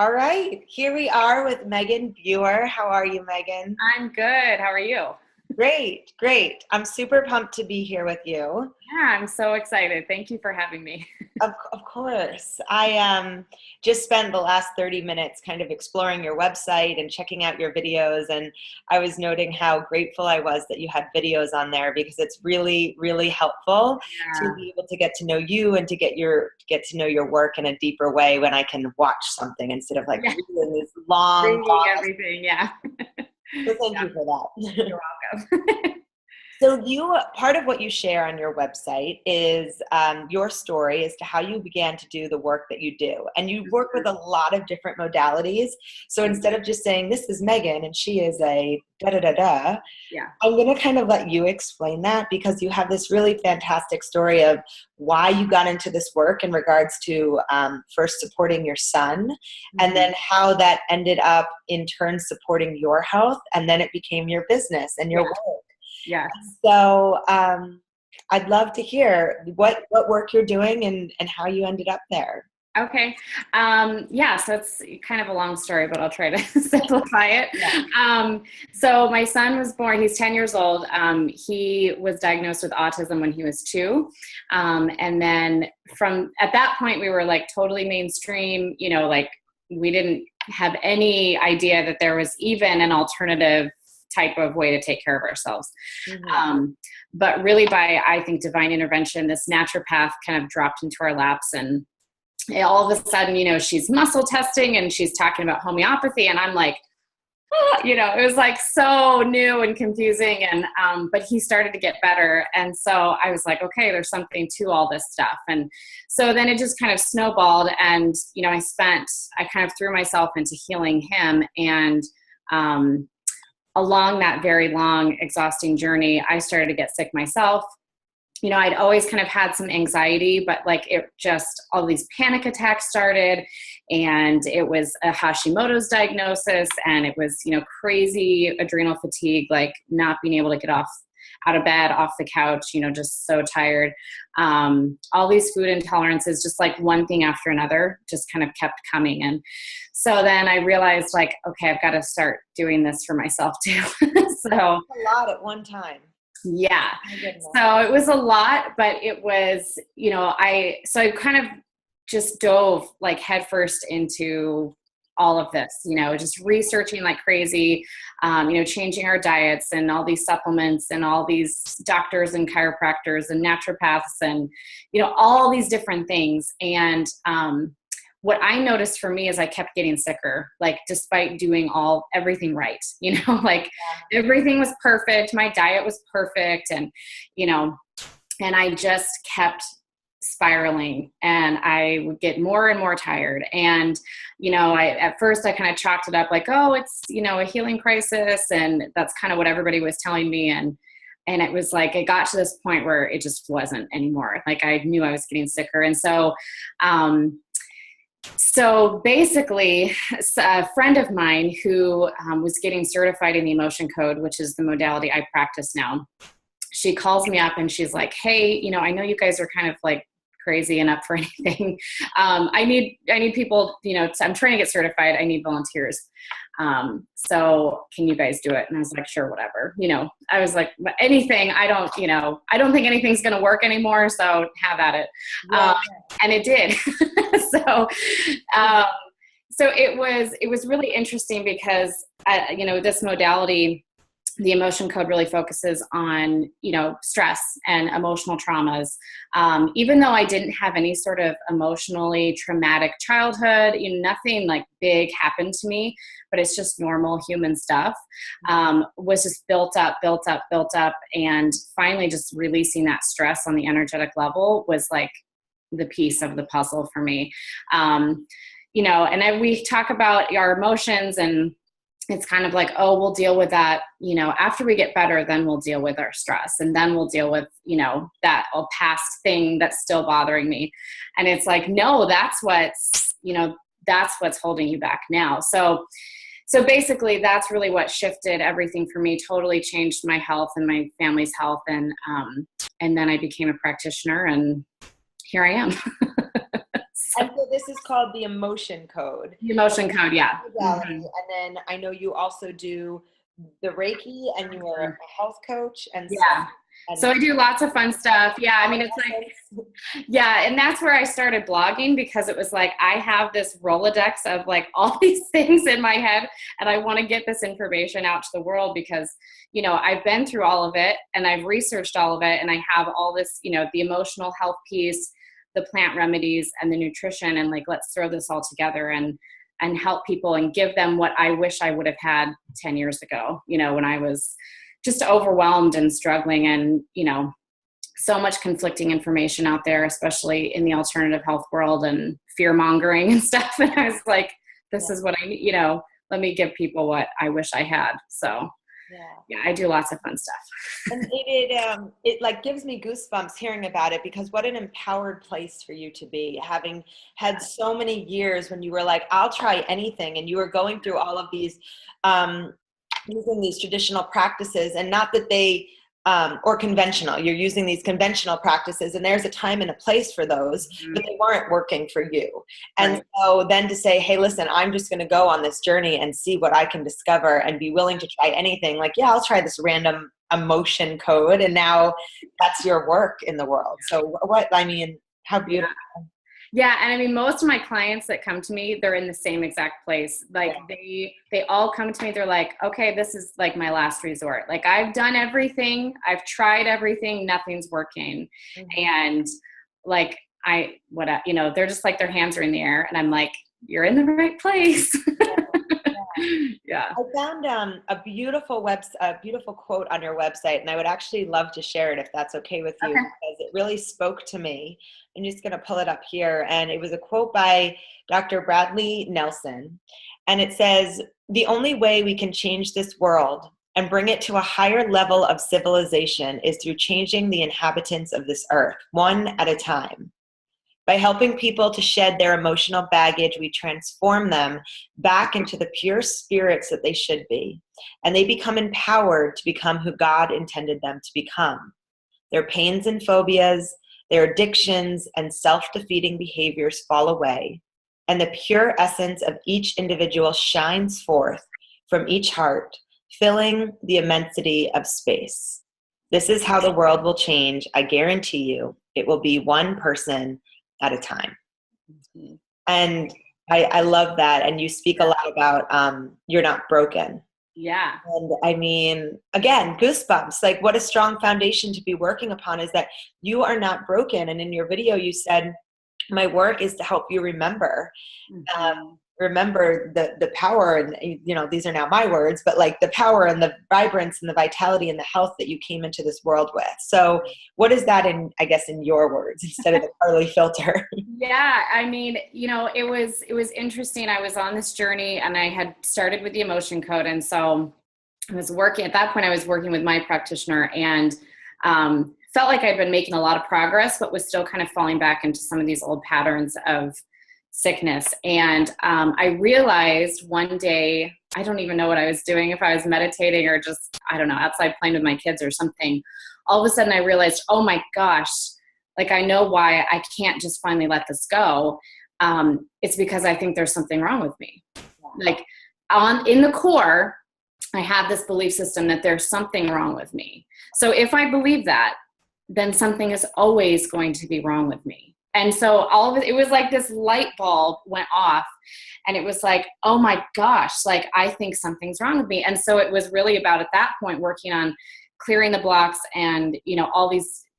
All right, here we are with Megan Buer. How are you, Megan? I'm good. How are you? Great, great. I'm super pumped to be here with you. Yeah, I'm so excited. Thank you for having me. Of course. I just spent the last 30 minutes kind of exploring your website and checking out your videos, and I was noting how grateful I was that you had videos on there because it's really, really helpful to Yeah. be able to get to know you and to get to know your work in a deeper way when I can watch something instead of like Yeah. reading this long, Reading long. everything. Yeah. So thank Yeah. you for that. You're welcome. So part of what you share on your website is your story as to how you began to do the work that you do. And you work with a lot of different modalities. So instead of just saying, this is Megan and she is a da-da-da-da, Yeah. I'm going to kind of let you explain that because you have this really fantastic story of why you got into this work in regards to first supporting your son, and then how that ended up in turn supporting your health, and then it became your business and your Yeah. work. Yeah. So I'd love to hear what work you're doing and how you ended up there. Okay. Yeah, so it's kind of a long story, but I'll try to simplify it. Yeah. So my son was born, he's 10 years old. He was diagnosed with autism when he was 2. And then at that point, we were like totally mainstream, like we didn't have any idea that there was even an alternative type of way to take care of ourselves. But really by, I think, divine intervention, this naturopath kind of dropped into our laps, and all of a sudden, she's muscle testing and she's talking about homeopathy. And I'm like, it was like so new and confusing. And, but he started to get better. And so I was like, okay, there's something to all this stuff. And so then it just kind of snowballed. And, I kind of threw myself into healing him. And, along that very long, exhausting journey, I started to get sick myself. I'd always kind of had some anxiety, but like it just, all these panic attacks started, and it was a Hashimoto's diagnosis, and it was, crazy adrenal fatigue, like not being able to get out of bed, off the couch, just so tired. All these food intolerances, just like one thing after another, just kind of kept coming. And so then I realized like, okay, I've got to start doing this for myself too. So a lot at one time. Yeah. So it was a lot, but it was, I kind of just dove like headfirst into all of this, just researching like crazy, changing our diets and all these supplements and all these doctors and chiropractors and naturopaths and, all these different things. And, what I noticed for me is I kept getting sicker, like despite doing everything right, like everything was perfect. My diet was perfect. And, and I just kept spiraling, and I would get more and more tired. And, at first I kind of chalked it up like, oh, it's, a healing crisis. And that's kind of what everybody was telling me. And it was like, it got to this point where it just wasn't anymore. Like I knew I was getting sicker. And so basically, a friend of mine who was getting certified in the Emotion Code, which is the modality I practice now, she calls me up and she's like, hey, I know you guys are kind of like crazy and up for anything. I need people, I'm trying to get certified. I need volunteers. So can you guys do it? And I was like, sure, whatever. I was like, anything, I don't think anything's going to work anymore. So have at it. Yeah. And it did. So it was really interesting because, this modality, the Emotion Code really focuses on, stress and emotional traumas. Even though I didn't have any sort of emotionally traumatic childhood, nothing like big happened to me, but it's just normal human stuff, was just built up. And finally just releasing that stress on the energetic level was like the piece of the puzzle for me. And we talk about our emotions, and it's kind of like, oh, we'll deal with that, after we get better, then we'll deal with our stress. And then we'll deal with, that past thing that's still bothering me. And it's like, no, that's what's holding you back now. So basically that's really what shifted everything for me, totally changed my health and my family's health. And then I became a practitioner, and here I am. So, And so this is called the Emotion Code. the Emotion Code, yeah. And then I know you also do the Reiki, and you're a health coach, and Yeah. So I do lots of fun stuff. Yeah. I mean, it's like, yeah. And that's where I started blogging, because it was like, I have this Rolodex of like all these things in my head, and I want to get this information out to the world, because, you know, I've been through all of it and I've researched all of it, and I have all this, you know, the emotional health piece, the plant remedies, and the nutrition, and like, let's throw this all together and help people and give them what I wish I would have had 10 years ago, you know, when I was just overwhelmed and struggling, and, you know, so much conflicting information out there, especially in the alternative health world, and fear mongering and stuff. And I was like, this is what I need, you know, let me give people what I wish I had. So yeah, I do lots of fun stuff. And it like gives me goosebumps hearing about it, because what an empowered place for you to be, having had so many years when you were like, I'll try anything. And you were going through all of these, using these traditional practices, and not that they, or conventional, you're using these conventional practices, and there's a time and a place for those, but they weren't working for you. And so then to say, hey, listen, I'm just going to go on this journey and see what I can discover, and be willing to try anything. Like, yeah, I'll try this random emotion code. And now that's your work in the world. So I mean, how beautiful. Yeah. And I mean, most of my clients that come to me, they're in the same exact place. Like they all come to me, they're like, okay, this is like my last resort. Like, I've done everything. I've tried everything. Nothing's working. And like, you know, they're just like, their hands are in the air, and I'm like, you're in the right place. Yeah. I found a beautiful quote on your website, and I would actually love to share it if that's okay with you, because it really spoke to me. I'm just going to pull it up here. And it was a quote by Dr. Bradley Nelson. And it says, "The only way we can change this world and bring it to a higher level of civilization is through changing the inhabitants of this earth, one at a time. By helping people to shed their emotional baggage, we transform them back into the pure spirits that they should be, and they become empowered to become who God intended them to become. Their pains and phobias, their addictions and self-defeating behaviors fall away, and the pure essence of each individual shines forth from each heart, filling the immensity of space. This is how the world will change. I guarantee you, it will be one person at a time." And I love that. And you speak a lot about you're not broken. Yeah. And I mean, again, goosebumps. Like, what a strong foundation to be working upon, is that you are not broken. And in your video, you said, my work is to help you remember. Remember the power, and, you know, these are now my words, but like the power and the vibrance and the vitality and the health that you came into this world with. So what is that in your words, instead of the Carly filter? Yeah. I mean, you know, it was interesting. I was on this journey, and I had started with the Emotion Code. And so I was working with my practitioner, and felt like I'd been making a lot of progress, but was still kind of falling back into some of these old patterns of sickness. And I realized one day, I don't even know what I was doing, if I was meditating or just, I don't know, outside playing with my kids or something. All of a sudden I realized, oh my gosh, like, I know why I can't just finally let this go. It's because I think there's something wrong with me. Like, in the core, I have this belief system that there's something wrong with me. So if I believe that, then something is always going to be wrong with me. And so all of it was like this light bulb went off, and it was like, oh my gosh, like, I think something's wrong with me. And so it was really about, at that point, working on clearing the blocks and, you know,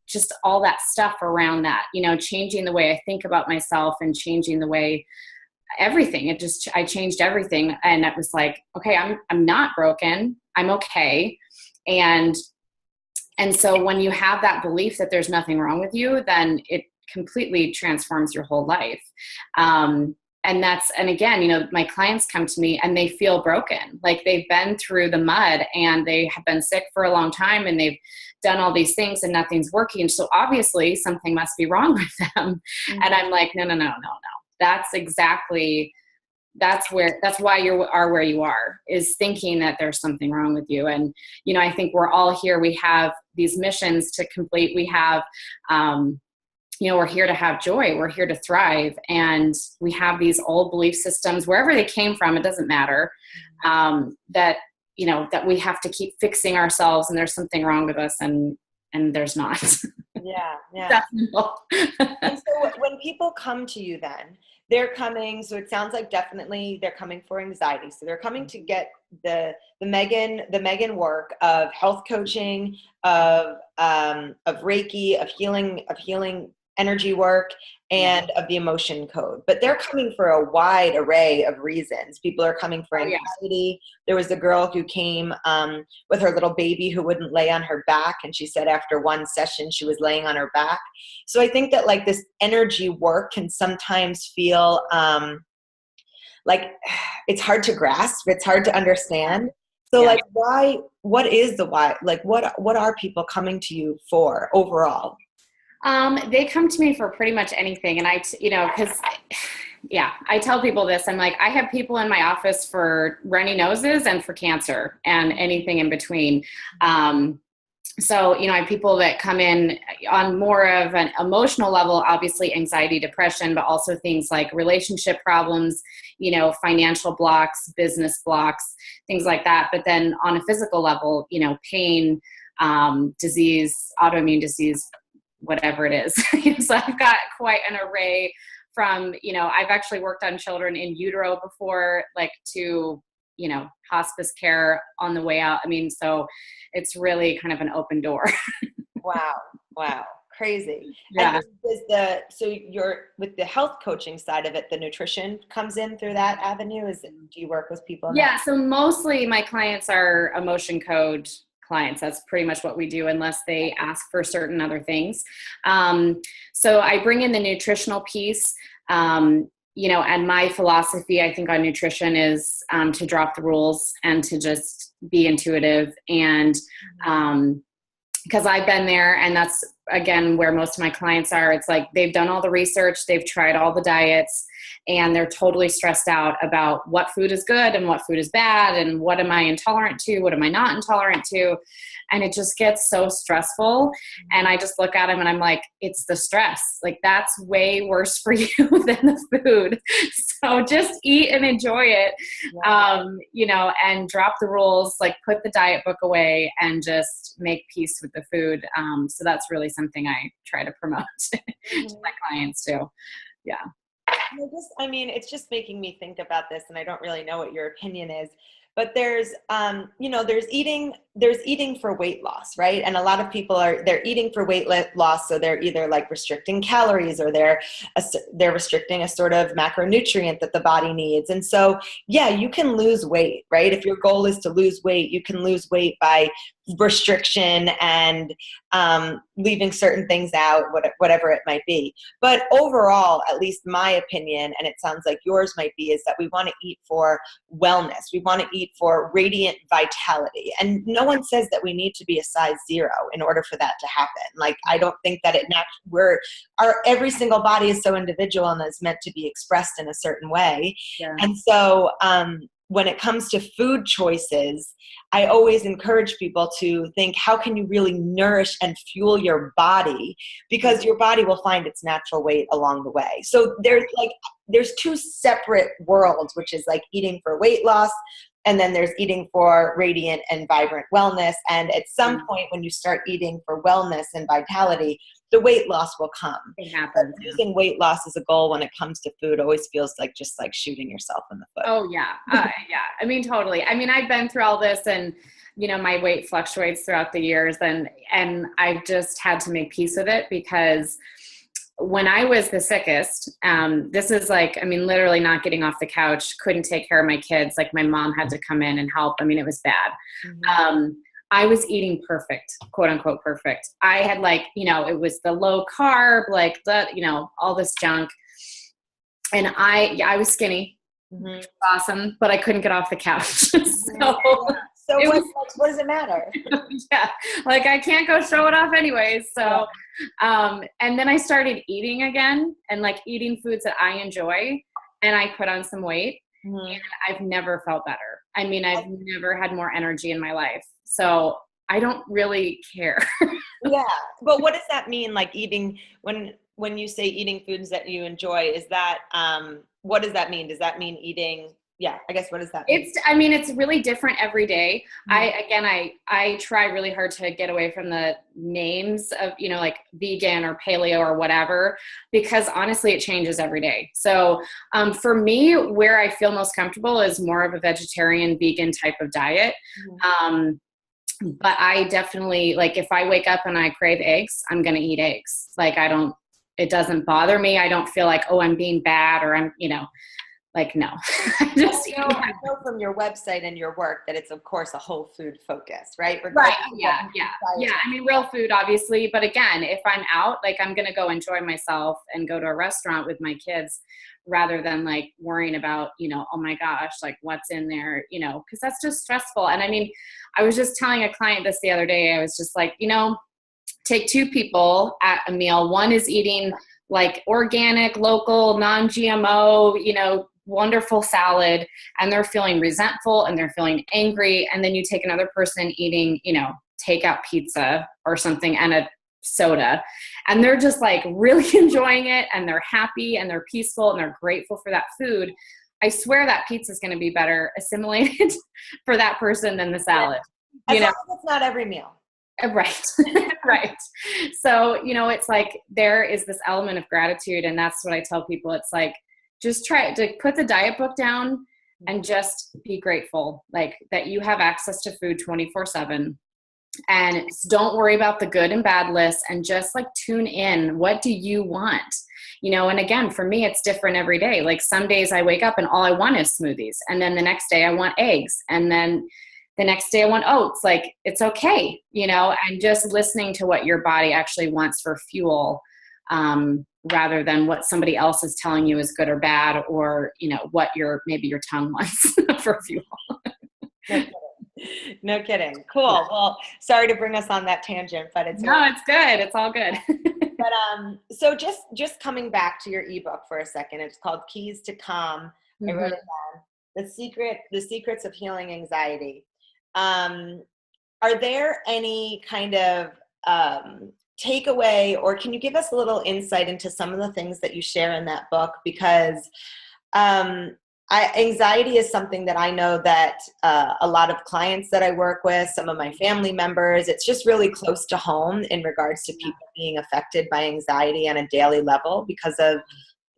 just all that stuff around that, you know, changing the way I think about myself and changing the way everything. I changed everything. And it was like, okay, I'm not broken. I'm okay. And so when you have that belief that there's nothing wrong with you, then it completely transforms your whole life. And again, you know, my clients come to me and they feel broken. Like, they've been through the mud and they have been sick for a long time, and they've done all these things and nothing's working. So obviously something must be wrong with them. And I'm like, no. That's why you are where you are, is thinking that there's something wrong with you. And, you know, I think we're all here. We have these missions to complete. We have, we're here to have joy. We're here to thrive. And we have these old belief systems, wherever they came from, it doesn't matter, that we have to keep fixing ourselves and there's something wrong with us. And there's not. Yeah. That's simple. And so when people come to you then, they're coming, so it sounds like definitely they're coming for anxiety. So they're coming to get the Megan work of health coaching, of Reiki, of healing energy work, and of the emotion code. But they're coming for a wide array of reasons. People are coming for anxiety. There was a girl who came with her little baby who wouldn't lay on her back, and she said after one session she was laying on her back. So I think that like this energy work can sometimes feel like it's hard to grasp, it's hard to understand. So like what is the why? Like what are people coming to you for overall? They come to me for pretty much anything. And because I tell people this, I'm like, I have people in my office for runny noses and for cancer and anything in between. So, I have people that come in on more of an emotional level, obviously anxiety, depression, but also things like relationship problems, financial blocks, business blocks, things like that. But then on a physical level, pain, disease, autoimmune disease, whatever it is. So I've got quite an array from, I've actually worked on children in utero before, like to, hospice care on the way out. I mean, so it's really kind of an open door. Wow. Crazy. Yeah. And so you're with the health coaching side of it, the nutrition comes in through that avenue. Do you work with people? So mostly my clients are emotion code clients. That's pretty much what we do unless they ask for certain other things. So I bring in the nutritional piece, and my philosophy, I think, on nutrition is to drop the rules and to just be intuitive. And because I've been there, and that's, again, where most of my clients are. It's like they've done all the research, they've tried all the diets, and they're totally stressed out about what food is good and what food is bad and what am I intolerant to, what am I not intolerant to. And it just gets so stressful. And I just look at them and I'm like, it's the stress. Like, that's way worse for you than the food. So just eat and enjoy it, and drop the rules, like put the diet book away and just make peace with the food. So that's really something I try to promote to my clients too. Yeah. It's just making me think about this, and I don't really know what your opinion is, but there's eating for weight loss, right? And a lot of people they're eating for weight loss. So they're either like restricting calories or they're restricting a sort of macronutrient that the body needs. And so, you can lose weight, right? If your goal is to lose weight, you can lose weight by restriction and leaving certain things out, whatever it might be. But overall, at least my opinion, and it sounds like yours might be, is that we want to eat for wellness. We want to eat for radiant vitality. And no one says that we need to be a size 0 in order for that to happen. Like, I don't think that every single body is so individual and is meant to be expressed in a certain way. Yeah. And so, when it comes to food choices, I always encourage people to think, how can you really nourish and fuel your body? Because your body will find its natural weight along the way. So there's two separate worlds, which is like eating for weight loss, and then there's eating for radiant and vibrant wellness. And at some point when you start eating for wellness and vitality, the weight loss will come. It happens. Using weight loss as a goal when it comes to food always feels like just like shooting yourself in the foot. Oh yeah. I mean, totally. I mean, I've been through all this, and my weight fluctuates throughout the years, and I've just had to make peace with it, because when I was the sickest, this is like, I mean, literally not getting off the couch, couldn't take care of my kids. Like, my mom had to come in and help. I mean, it was bad. Mm-hmm. I was eating perfect, quote unquote perfect. I had it was the low carb, all this junk. And I was skinny, awesome, but I couldn't get off the couch. So what does it matter? Yeah. Like, I can't go show it off anyways. So, and then I started eating again, and eating foods that I enjoy, and I put on some weight, and I've never felt better. I mean, I've never had more energy in my life. So I don't really care. Yeah. But what does that mean? Like, eating, when when you say eating foods that you enjoy, is that, what does that mean? Does that mean eating? Yeah, I guess, what does that mean? It's really different every day. I try really hard to get away from the names of, like vegan or paleo or whatever, because honestly, it changes every day. So for me, where I feel most comfortable is more of a vegetarian, vegan type of diet. But I definitely, like, if I wake up and I crave eggs, I'm going to eat eggs. Like, it doesn't bother me. I don't feel like, oh, I'm being bad, or I'm, like, no. I know from your website and your work that it's, of course, a whole food focus, right? Right. Yeah. I mean, real food, obviously. But again, if I'm out, like, I'm going to go enjoy myself and go to a restaurant with my kids, rather than like worrying about, oh my gosh, like what's in there, because that's just stressful. And I mean, I was just telling a client this the other day, I was just like, take two people at a meal. One is eating like organic, local, non-GMO, wonderful salad, and they're feeling resentful and they're feeling angry. And then you take another person eating, takeout pizza or something and a soda, and they're just like really enjoying it, and they're happy and they're peaceful and they're grateful for that food. I swear that pizza is going to be better assimilated for that person than the salad. As long as it's not every meal. Right. Right. So, it's like there is this element of gratitude, and that's what I tell people. It's like, just try to put the diet book down and just be grateful, like that you have access to food 24/7. And don't worry about the good and bad list, and just like tune in. What do you want? And again, for me, it's different every day. Like some days I wake up and all I want is smoothies. And then the next day I want eggs. And then the next day I want oats. Like, it's okay, and just listening to what your body actually wants for fuel, rather than what somebody else is telling you is good or bad, or, what maybe your tongue wants for fuel. No kidding. Cool. Yeah. Well, sorry to bring us on that tangent, but it's good. It's all good. But so just coming back to your ebook for a second, it's called Keys to Calm. Mm-hmm. I wrote it down. The Secrets of Healing Anxiety. Are there any kind of takeaway, or can you give us a little insight into some of the things that you share in that book? Because anxiety is something that I know that a lot of clients that I work with, some of my family members, it's just really close to home in regards to people being affected by anxiety on a daily level because of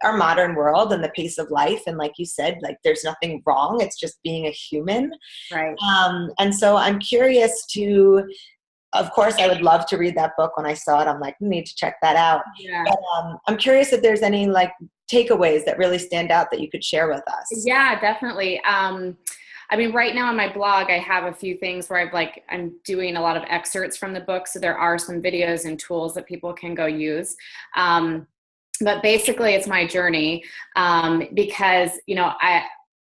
our modern world and the pace of life. And like you said, like there's nothing wrong. It's just being a human. Right. And so I'm curious of course, I would love to read that book. When I saw it, I'm like, need to check that out. Yeah. But I'm curious if there's any like takeaways that really stand out that you could share with us. Yeah, definitely. I mean, right now on my blog, I have a few things where I'm doing a lot of excerpts from the book. So there are some videos and tools that people can go use. But basically it's my journey, because,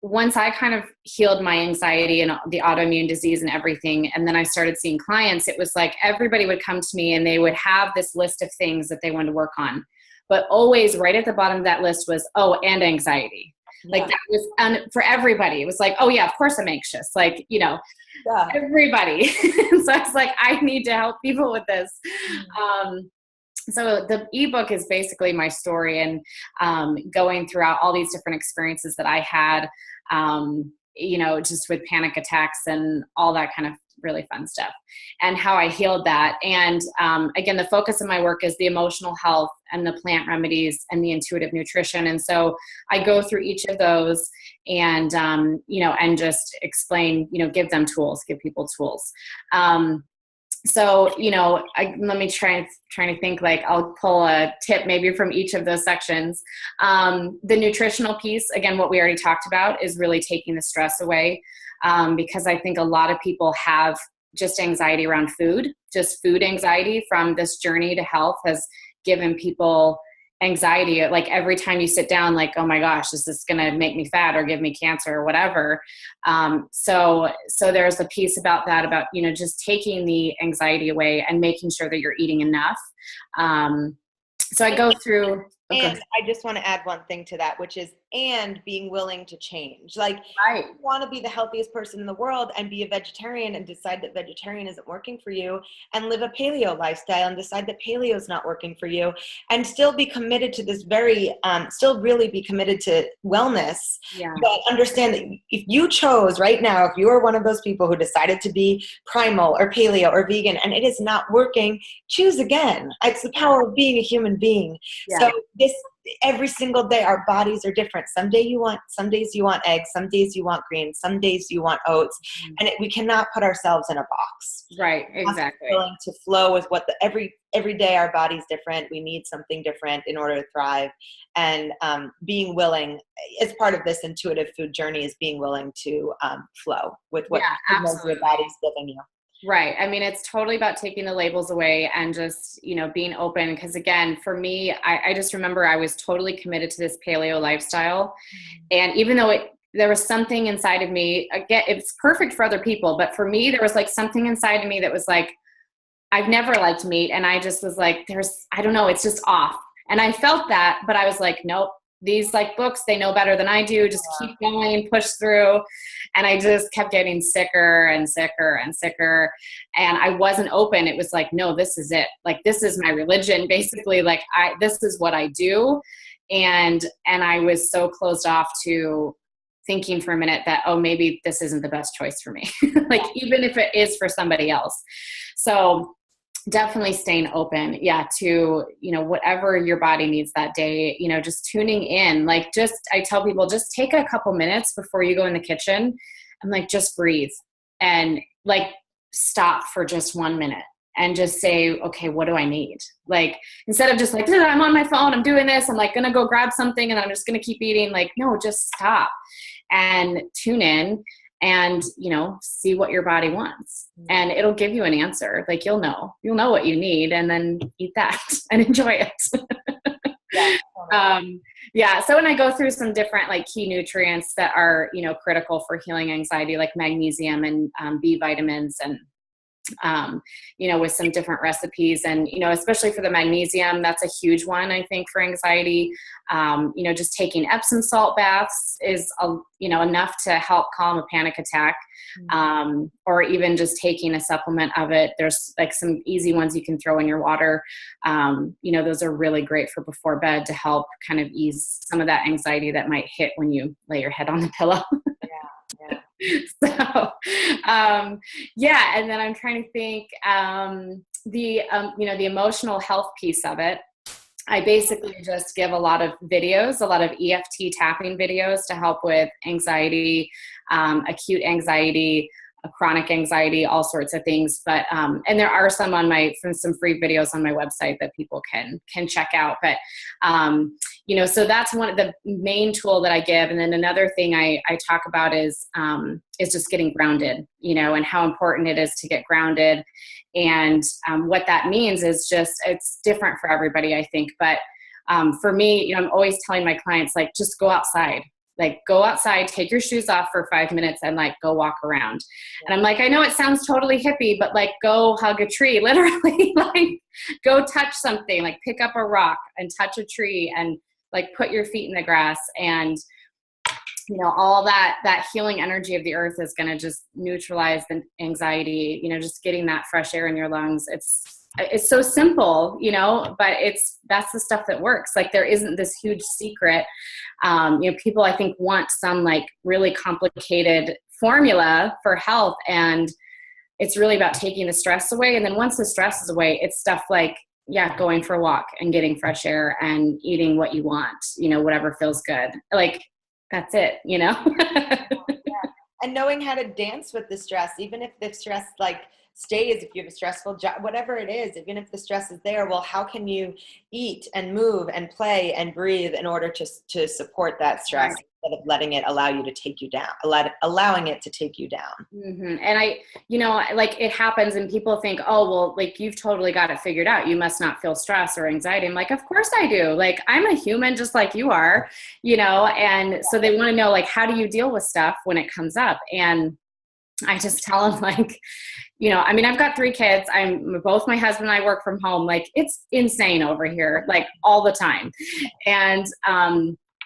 once I kind of healed my anxiety and the autoimmune disease and everything, and then I started seeing clients, it was like everybody would come to me and they would have this list of things that they wanted to work on. But always right at the bottom of that list was, and anxiety. Yeah. Like that was, and for everybody, it was like, oh yeah, of course I'm anxious. Like, everybody. So I was like, I need to help people with this. So the ebook is basically my story and going throughout all these different experiences that I had, just with panic attacks and all that kind of really fun stuff, and how I healed that. And again, the focus of my work is the emotional health and the plant remedies and the intuitive nutrition. And so I go through each of those and, and just explain, give them tools, give people tools. So, let me trying to think, like I'll pull a tip maybe from each of those sections. The nutritional piece, again, what we already talked about is really taking the stress away. Because I think a lot of people have just anxiety around food, just food anxiety from this journey to health has given people anxiety. Like every time you sit down, like, oh my gosh, is this going to make me fat or give me cancer or whatever? So there's a piece about that, about, just taking the anxiety away and making sure that you're eating enough. So I go through. And I just want to add one thing to that, which is, and being willing to change. Like, Right. you want to be the healthiest person in the world and be a vegetarian and decide that vegetarian isn't working for you, and live a paleo lifestyle and decide that paleo is not working for you, and still be committed to this still really be committed to wellness. Yeah. But understand that if you chose right now, if you are one of those people who decided to be primal or paleo or vegan and it is not working, choose again. It's the power of being a human being. Yeah. So every single day our bodies are different. Some days you want eggs, some days you want greens, some days you want oats, and we cannot put ourselves in a box. Right, exactly. We're willing to flow with what every day our body's different. We need something different in order to thrive, and being willing as part of this intuitive food journey is being willing to flow with what your body's giving you. Right. I mean, it's totally about taking the labels away and just, being open. Because again, for me, I just remember I was totally committed to this paleo lifestyle. And even though there was something inside of me, again, it's perfect for other people, but for me, there was like something inside of me that was like, I've never liked meat. And I just was like, I don't know, it's just off. And I felt that, but I was like, nope. These like books, they know better than I do. Just keep going, push through. And I just kept getting sicker and sicker and sicker. And I wasn't open. It was like, no, this is it. Like, this is my religion. Basically, like this is what I do. And I was so closed off to thinking for a minute that, oh, maybe this isn't the best choice for me. Like, even if it is for somebody else. So definitely staying open, to, whatever your body needs that day, just tuning in. Like, I tell people, just take a couple minutes before you go in the kitchen and like, just breathe and like stop for just 1 minute and just say, okay, what do I need? Like, instead of just like, I'm on my phone, I'm doing this, I'm like going to go grab something and I'm just going to keep eating. Like, no, just stop and tune in. And, see what your body wants, and it'll give you an answer. Like, you'll know what you need, and then eat that and enjoy it. So when I go through some different like key nutrients that are, critical for healing anxiety, like magnesium and B vitamins, and with some different recipes, and, especially for the magnesium, that's a huge one, I think, for anxiety. Just taking Epsom salt baths is, enough to help calm a panic attack, or even just taking a supplement of it. There's like some easy ones you can throw in your water. Those are really great for before bed to help kind of ease some of that anxiety that might hit when you lay your head on the pillow. So, and then I'm trying to think, the emotional health piece of it. I basically just give a lot of EFT tapping videos to help with anxiety, acute anxiety, chronic anxiety, all sorts of things. But, and there are some some free videos on my website that people can check out. But, so that's one of the main tool that I give. And then another thing I talk about is just getting grounded, and how important it is to get grounded. And, what that means is it's different for everybody, I think. But, for me, I'm always telling my clients, like, just go outside. Like, go outside, take your shoes off for 5 minutes and like go walk around. And I'm like, I know it sounds totally hippie, but like, go hug a tree, literally. Like, go touch something, like pick up a rock and touch a tree and like put your feet in the grass. And, all that healing energy of the earth is going to just neutralize the anxiety, just getting that fresh air in your lungs. It's so simple, but that's the stuff that works. Like, there isn't this huge secret. People, I think, want some like really complicated formula for health, and it's really about taking the stress away. And then once the stress is away, it's stuff like, going for a walk and getting fresh air and eating what you want, whatever feels good. Like, that's it, And knowing how to dance with the stress, even if the stress like stays, if you have a stressful job, whatever it is, even if the stress is there, well, how can you eat and move and play and breathe in order to support that stress, right, instead of letting it allow you to take you down, allowing it to take you down. Mm-hmm. And like, it happens and people think, oh, well, like, you've totally got it figured out. You must not feel stress or anxiety. I'm like, of course I do. Like, I'm a human just like you are, and so they want to know, like, how do you deal with stuff when it comes up? And I just tell them like, I mean, I've got 3 kids. Both my husband and I work from home. Like it's insane over here, like all the time. And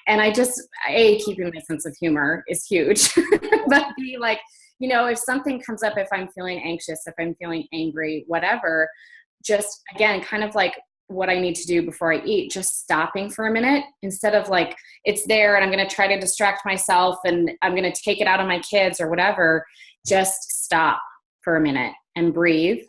I just, keeping my sense of humor is huge, but B, like, if something comes up, if I'm feeling anxious, if I'm feeling angry, whatever, just again, kind of like what I need to do before I eat, just stopping for a minute instead of like, it's there and I'm going to try to distract myself and I'm going to take it out on my kids or whatever. Just stop for a minute and breathe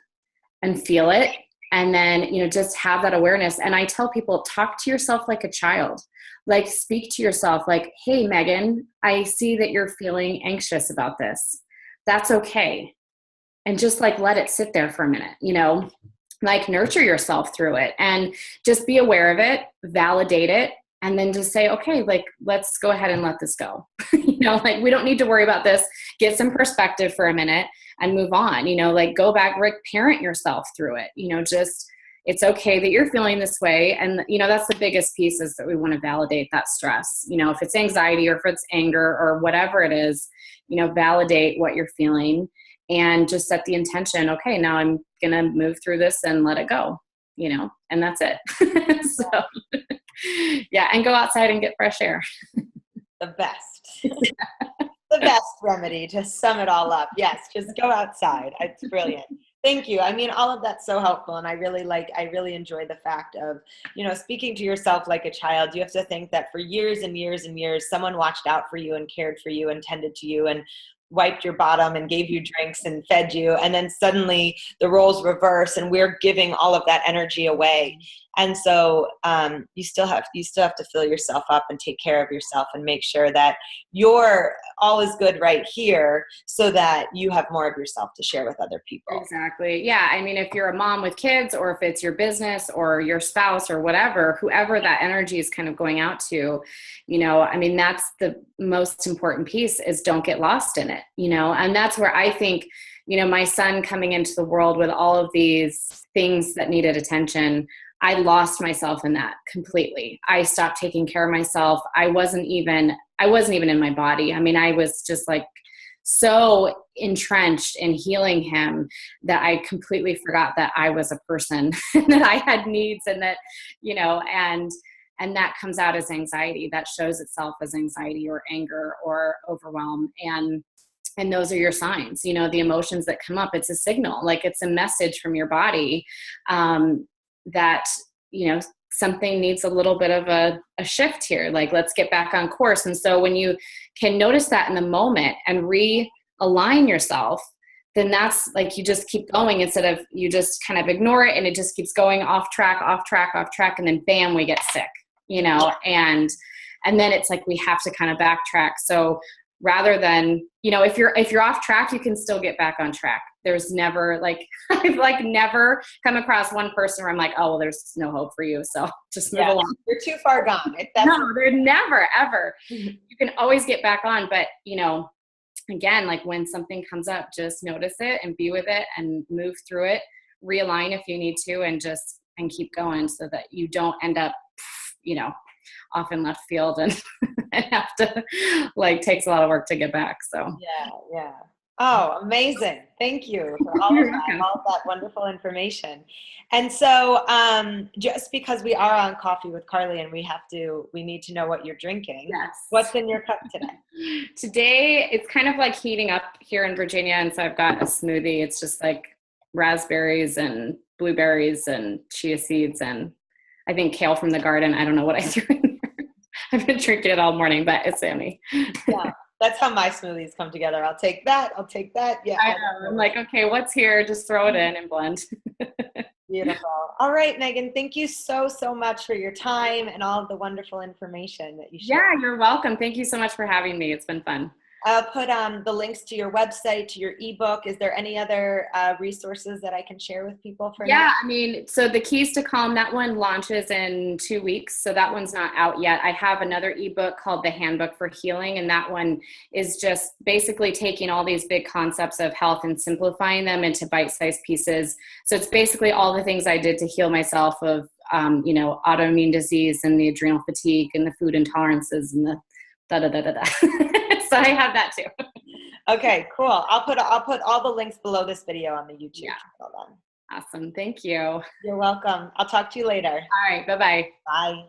and feel it. And then, just have that awareness. And I tell people, talk to yourself like a child, like speak to yourself like, hey, Megan, I see that you're feeling anxious about this. That's okay. And just like, let it sit there for a minute, like nurture yourself through it and just be aware of it, validate it. And then just say, okay, like, let's go ahead and let this go. Like we don't need to worry about this, get some perspective for a minute and move on, like go back, parent yourself through it, just, it's okay that you're feeling this way. And, that's the biggest piece is that we want to validate that stress, if it's anxiety or if it's anger or whatever it is, validate what you're feeling and just set the intention. Okay, now I'm going to move through this and let it go, and that's it. So yeah. And go outside and get fresh air. The best. The best remedy to sum it all up. Yes, just go outside. It's brilliant. Thank you. I mean, all of that's so helpful. And I really enjoy the fact of, speaking to yourself like a child. You have to think that for years and years and years, someone watched out for you and cared for you and tended to you and wiped your bottom and gave you drinks and fed you. And then suddenly the roles reverse and we're giving all of that energy away. And so you still have to fill yourself up and take care of yourself and make sure that you're all is good right here so that you have more of yourself to share with other people. Exactly. Yeah. I mean, if you're a mom with kids or if it's your business or your spouse or whatever, whoever that energy is kind of going out to, I mean, that's the most important piece is don't get lost in it, and that's where I think, my son coming into the world with all of these things that needed attention, I lost myself in that completely. I stopped taking care of myself. I wasn't even in my body. I mean, I was just like so entrenched in healing him that I completely forgot that I was a person and that I had needs and that, and that comes out as anxiety. That shows itself as anxiety or anger or overwhelm. And those are your signs, the emotions that come up. It's a signal, like it's a message from your body, that, something needs a little bit of a shift here. Like, let's get back on course. And so when you can notice that in the moment and realign yourself, then that's like, you just keep going instead of you just kind of ignore it. And it just keeps going off track. And then bam, we get sick, and then it's like, we have to kind of backtrack. So rather than, if you're off track, you can still get back on track. There's never I've never come across one person where I'm like, oh, well, there's no hope for you. So just move along. You're too far gone. No, they're never, ever. You can always get back on. But, again, like when something comes up, just notice it and be with it and move through it, realign if you need to, and keep going so that you don't end up, off in left field and have to takes a lot of work to get back. So yeah. Oh, amazing. Thank you for all of that wonderful information. And so just because we are on Coffee with Carly and we need to know what you're drinking. Yes. What's in your cup today? Today, it's kind of like heating up here in Virginia. And so I've got a smoothie. It's just like raspberries and blueberries and chia seeds and I think kale from the garden. I don't know what I threw in there. I've been drinking it all morning, but it's yummy. Yeah. That's how my smoothies come together. I'll take that. Yeah. I know. I'm like, okay, what's here? Just throw it in and blend. Beautiful. All right, Megan, thank you so much for your time and all of the wonderful information that you shared. Yeah, you're welcome. Thank you so much for having me. It's been fun. I'll put the links to your website, to your ebook. Is there any other resources that I can share with people for now? I mean, so the Keys to Calm, that one launches in 2 weeks. So that one's not out yet. I have another ebook called The Handbook for Healing. And that one is just basically taking all these big concepts of health and simplifying them into bite-sized pieces. So it's basically all the things I did to heal myself of, autoimmune disease and the adrenal fatigue and the food intolerances and the da-da-da-da-da. So I have that too. Okay, cool. I'll put all the links below this video on the YouTube channel then. Awesome. Thank you. All You're welcome. I'll talk to you later. right. Bye-bye. Bye.